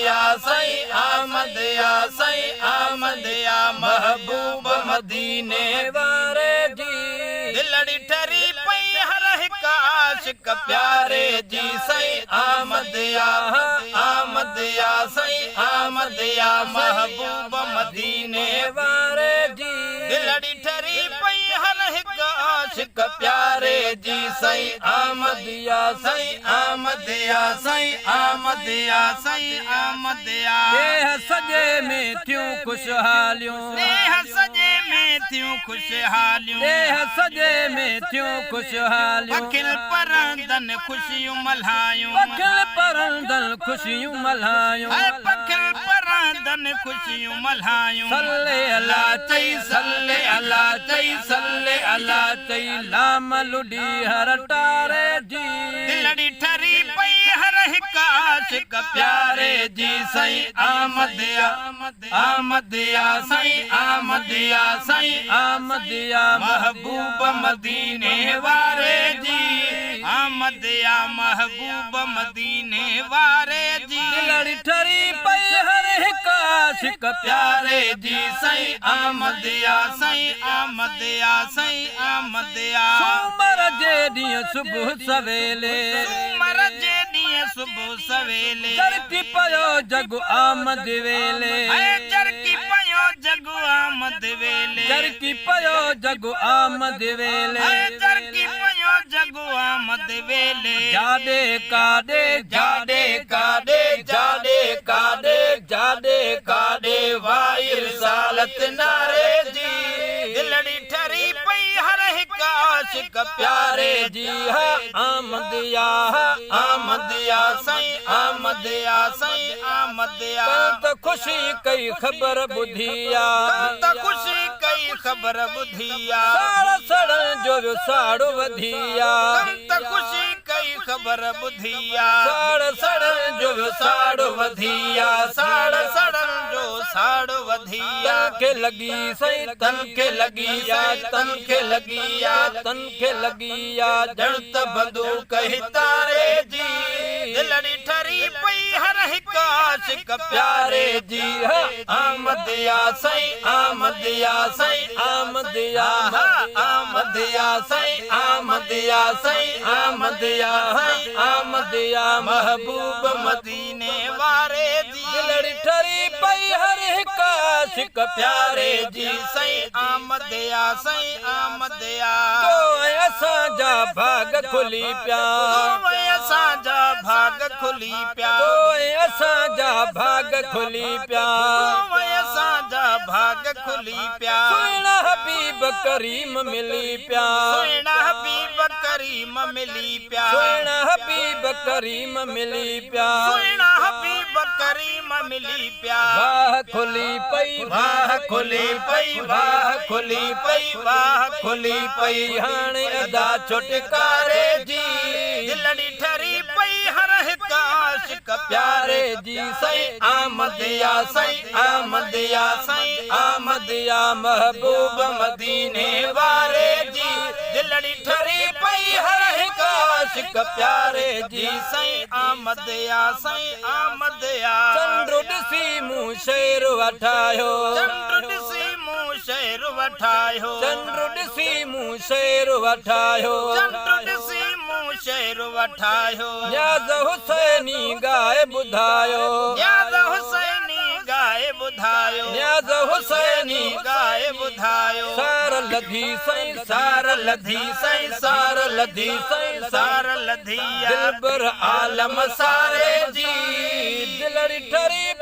या सईं आमद या सईं आमद या महबूब मदीने वारे जी दिलड़ी ठरी पई हर हिक आशिक प्यारे जी सईं आमद या सईं आमद या महबूब मदीने वारे जी दिलड़ी ठरी पई हर हिक आशिक प्यारे जी सईं आमद या सईं आमद या सईं आमद या सईं आमद या देह सजे में थियूं खुशहालियूं देह सजे में थियूं खुशहालियूं देह सजे में थियूं खुशहालियूं अखिल परंदन खुशियूं मल्हायूं अखिल परंदन खुशियूं मल्हायूं अखिल परंदन खुशियूं मल्हायूं सल्ले अला चई सल्ले अला चई सल्ले अला चई लाम लुडी हर तारे जी दिलड़ी ठरी पई हर हिक आशिक प्यारे जी सईं आमद या सईं आमद या सईं आमद या महबूब मदीने वारे जी आमद या महबूब मदीने वारे जी दिलड़ी ठरी पई हर हिक आशिक प्यारे जी सईं आमद या सईं आमद या सईं आमद या सूमर जे ॾींहुं सुबुह सवेले सूमर जे ॾींहुं सुबुह सवेले जरकी पयो जग आमद वेले जरकी पयो जग आमद वेले जरकी पयो जग आमद वेले जरकी पयो जग आमद वेले जाडे काडे जाडे काडे जाडे काडे जाडे काडे वाइर सालत नारे जी दिलड़ी ठरी पई हर हिक आशिक प्यारे जी आमद या सईं आमद या सईं आमद या त खुशी कई खबर बुधिया त खुशी कई खबर बुधिया साड़ सड़न जो साड़ो वधिया त खुशी कई खबर बुधिया साड़ सड़न जो साड़ो वधिया साड़ सड़न जो साड़ो वधिया तन के लगी सईं तन के लगी या तन के लगी या तन के लगी या जड़त बंदूक ही तारे जी दिलड़ी ठरी पई हर हिक आशिक प्यारे जी आमद या सईं आमद या सईं आमद या आमद या सईं आमद या सईं आमद या आमद या महबूब मदीने वारे जी दिलड़ी ठरी पई हर हिक आशिक प्यारे जी सईं आमद या सईं आमद या तो असांजा भाग खुली पिया असांजा भाग खुली पिया तो असांजा भाग खुली पिया असांजा भाग खुली पिया सुहिणा हबीब करीम मिली पिया सुहिणा हबीब करीम मिली पिया सुहिणा हबीब करीम मिली पिया सुहिणा हबीब करीम मिली पिया वाह खुली पई वाह खुली पई वाह खुली पई वाह खुली पई हाणे अदा छुटकारे जी दिलड़ी ठरी पई हर हिक आशिक प्यारे जी सईं आमद या सईं आमद या सईं आमद या महबूब मदीने वारे जी दिलड़ी ठरी पई हर हिक आशिक प्यारे जी सईं आमद या सईं आमद या चंद्र ॾिसी मूं शेर वठायो चंद्र ॾिसी मूं शेर वठायो चंद्र ॾिसी मूं शेर वठायो चंद्र ॾिसी मूं शेर वठायो न्याज़ हुसैनी गाए ॿुधायो न्याज़ हुसैनी गाए ॿुधायो न्याज़ हुसैनी गाए ॿुधायो सार लधी सईं सार लधी सईं सार लधी सईं सार लधी दिलबर आलम सारे जी दिलड़ी ठरी